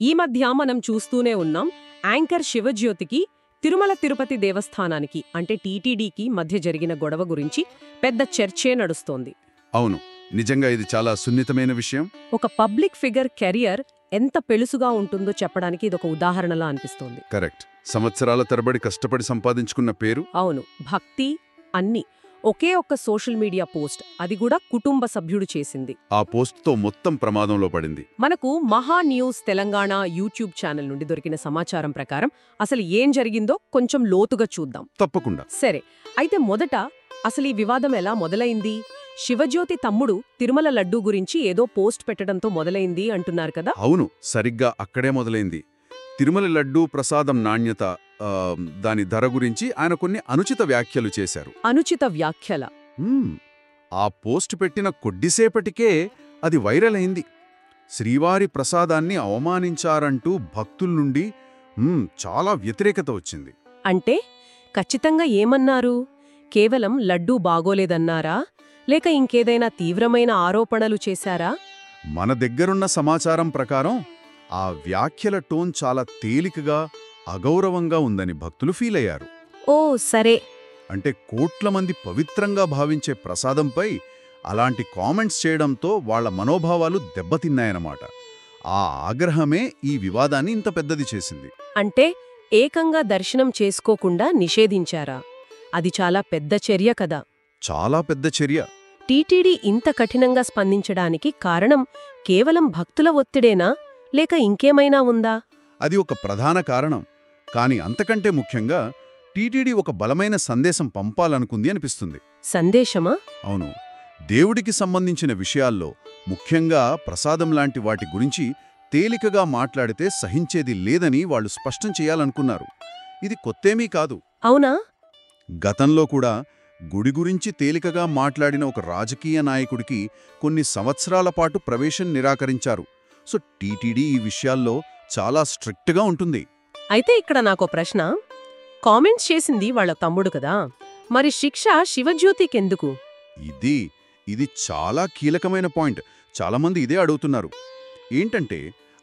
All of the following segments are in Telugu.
ఈ మధ్య మనం చూస్తూనే ఉన్నాం, యాంకర్ శివజ్యోతికి తిరుమల తిరుపతి దేవస్థానానికి అంటే టీటీడీకి మధ్య జరిగిన గొడవ గురించి పెద్ద చర్చే నడుస్తోంది. అవును, నిజంగా ఇది చాలా సున్నితమైన విషయం. ఒక పబ్లిక్ ఫిగర్ కెరియర్ ఎంత పెళుసుగా ఉంటుందో చెప్పడానికి ఇదొక ఉదాహరణలా అనిపిస్తోంది. కరెక్ట్. సంవత్సరాల తరబడి కష్టపడి సంపాదించుకున్న పేరు. అవును, భక్తి అన్నీ ఒకే ఒక్క సోషల్ మీడియా పోస్ట్, అది కూడా కుటుంబ సభ్యుడు చేసింది. ఆ పోస్ట్తో మొత్తం ప్రమాదంలో పడింది. మనకు మహా న్యూస్ తెలంగాణ యూట్యూబ్ ఛానల్ నుండి దొరికిన సమాచారం ప్రకారం అసలు ఏం జరిగిందో కొంచెం లోతుగా చూద్దాం. తప్పకుండా. సరే, అయితే మొదట అసలు ఈ వివాదం ఎలా మొదలైంది? శివజ్యోతి తమ్ముడు తిరుమల లడ్డూ గురించి ఏదో పోస్ట్ పెట్టడంతో మొదలైంది అంటున్నారు కదా? అవును, సరిగ్గా అక్కడే మొదలైంది. తిరుమల లడ్డూ ప్రసాదం నాణ్యత, దాని ధర గురించి ఆయన కొన్ని అనుచిత వ్యాఖ్యలు చేశారు. అనుచిత వ్యాఖ్యల? ఆ పోస్ట్ పెట్టిన కొద్దిసేపటికే అది వైరల్ అయింది. శ్రీవారి ప్రసాదాన్ని అవమానించారంటూ భక్తుల నుండి చాలా వ్యతిరేకత వచ్చింది. అంటే ఖచ్చితంగా ఏమన్నారు? కేవలం లడ్డూ బాగోలేదన్నారా, లేక ఇంకేదైనా తీవ్రమైన ఆరోపణలు చేశారా? మన దగ్గరున్న సమాచారం ప్రకారం ఆ వ్యాఖ్యల టోన్ చాలా తేలికగా, అగౌరవంగా ఉందని భక్తులు ఫీలయ్యారు. ఓ సరే. అంటే కోట్ల మంది పవిత్రంగా భావించే ప్రసాదంపై అలాంటి కామెంట్స్ చేయడంతో వాళ్ల మనోభావాలు దెబ్బతిన్నాయన్నమాట. ఆ ఆగ్రహమే ఈ వివాదాన్ని ఇంత పెద్దది చేసింది. అంటే ఏకంగా దర్శనం చేసుకోకుండా నిషేధించారా? అది చాలా పెద్ద చర్య కదా. చాలా పెద్ద చర్య. టీటీడీ ఇంత కఠినంగా స్పందించడానికి కారణం కేవలం భక్తుల ఒత్తిడేనా, లేక ఇంకేమైనా ఉందా? అది ఒక ప్రధాన కారణం. కాని అంతకంటే ముఖ్యంగా టీటీడీ ఒక బలమైన సందేశం పంపాలనుకుంది అనిపిస్తుంది. సందేశమా? అవును. దేవుడికి సంబంధించిన విషయాల్లో, ముఖ్యంగా ప్రసాదం లాంటి వాటి గురించి తేలికగా మాట్లాడితే సహించేది లేదని వాళ్లు స్పష్టం చేయాలనుకున్నారు. ఇది కొత్తేమీ కాదు. అవునా? గతంలో కూడా గుడి గురించి తేలికగా మాట్లాడిన ఒక రాజకీయ నాయకుడికి కొన్ని సంవత్సరాల పాటు ప్రవేశం నిరాకరించారు. సో టీటీడీ ఈ విషయాల్లో చాలా స్ట్రిక్ట్గా ఉంటుంది. అయితే ఇక్కడ నాకో ప్రశ్న. కామెంట్స్ చేసింది వాళ్ళ తమ్ముడు కదా, మరి శిక్ష శివజ్యోతికెందుకు? ఇది చాలా కీలకమైన పాయింట్. చాలామంది ఇదే అడుగుతున్నారు. ఏంటంటే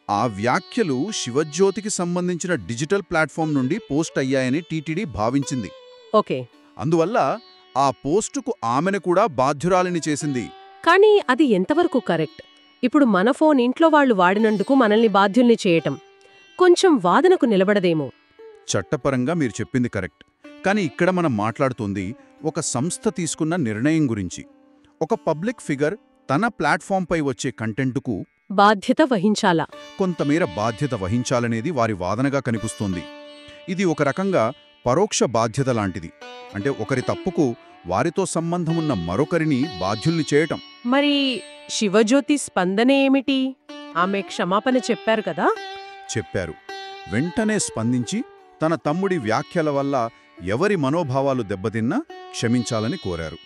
ఆ వ్యాఖ్యలు శివజ్యోతికి సంబంధించిన డిజిటల్ ప్లాట్ఫామ్ నుండి పోస్ట్ అయ్యాయని టీటీడీ భావించింది. ఓకే. అందువల్ల ఆ పోస్టుకు ఆమెను కూడా బాధ్యురాలిని చేసింది. కానీ అది ఎంతవరకు కరెక్ట్? ఇప్పుడు మన ఫోన్ ఇంట్లో వాళ్ళు వాడినందుకు మనల్ని బాధ్యుల్ని చేయటం కొంచెం వాదనకు నిలబడదేమో. చట్టపరంగా మీరు చెప్పింది కరెక్ట్. కానీ ఇక్కడ మనం మాట్లాడుతోంది ఒక సంస్థ తీసుకున్న నిర్ణయం గురించి. ఒక పబ్లిక్ ఫిగర్ తన ప్లాట్ఫాంపై వచ్చే కంటెంటుకు బాధ్యత వహించాలా? కొంతమేర బాధ్యత వహించాలనేది వారి వాదనగా కనిపిస్తోంది. ఇది ఒక రకంగా పరోక్ష బాధ్యత లాంటిది. అంటే ఒకరి తప్పుకు వారితో సంబంధమున్న మరొకరిని బాధ్యుల్ని చేయటం. మరి శివజ్యోతి స్పందన ఏమిటి? ఆమె క్షమాపణ చెప్పారు కదా? చెప్పారు. వెంటనే స్పందించి తన తమ్ముడి వ్యాఖ్యల వల్ల ఎవరి మనోభావాలు దెబ్బతిన్నా క్షమించాలని కోరారు.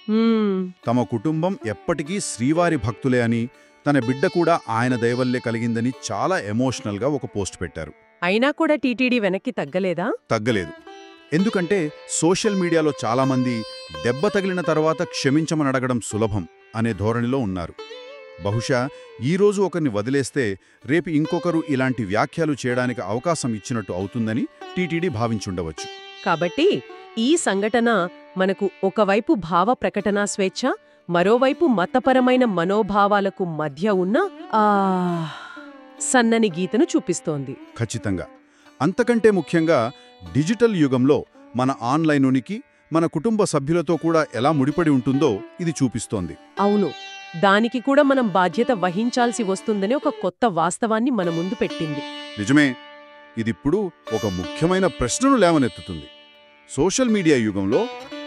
తమ కుటుంబం ఎప్పటికీ శ్రీవారి భక్తులే అని, తన బిడ్డ కూడా ఆయన దయవల్లే కలిగిందని చాలా ఎమోషనల్గా ఒక పోస్ట్ పెట్టారు. అయినా కూడా టీటీడీ వెనక్కి తగ్గలేదా? తగ్గలేదు. ఎందుకంటే సోషల్ మీడియాలో చాలామంది దెబ్బ తగిలిన తర్వాత క్షమించమనడగడం సులభం అనే ధోరణిలో ఉన్నారు. బహుశా ఈరోజు ఒకరిని వదిలేస్తే రేపు ఇంకొకరు ఇలాంటి వ్యాఖ్యలు చేయడానికి అవకాశం ఇచ్చినట్టు అవుతుందని టీటీడీ భావించుండవచ్చు. కాబట్టి ఈ సంఘటన మనకు ఒకవైపు భావ ప్రకటనా స్వేచ్ఛ, మరోవైపు మతపరమైన మనోభావాలకు మధ్య ఉన్న సన్నని గీతను చూపిస్తోంది. ఖచ్చితంగా. అంతకంటే ముఖ్యంగా డిజిటల్ యుగంలో మన ఆన్లైన్ ఉనికి మన కుటుంబ సభ్యులతో కూడా ఎలా ముడిపడి ఉంటుందో ఇది చూపిస్తోంది. అవును, దానికి కూడా మనం బాధ్యత వహించాల్సి వస్తుందని ఒక కొత్త వాస్తవాన్ని మన ముందు పెట్టింది. నిజమే. ఇదిప్పుడు ఒక ముఖ్యమైన ప్రశ్నను లేవనెత్తుతుంది. సోషల్ మీడియా యుగంలో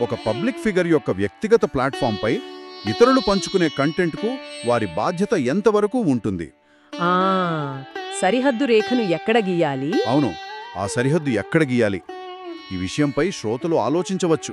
ఒక పబ్లిక్ ఫిగర్ యొక్క వ్యక్తిగత ప్లాట్ఫాంపై ఇతరులు పంచుకునే కంటెంట్కు వారి బాధ్యత ఎంతవరకు ఉంటుంది? సరిహద్దు రేఖను ఎక్కడ గీయాలి? అవును, ఆ సరిహద్దు ఎక్కడ గీయాలి? ఈ విషయంపై శ్రోతలు ఆలోచించవచ్చు.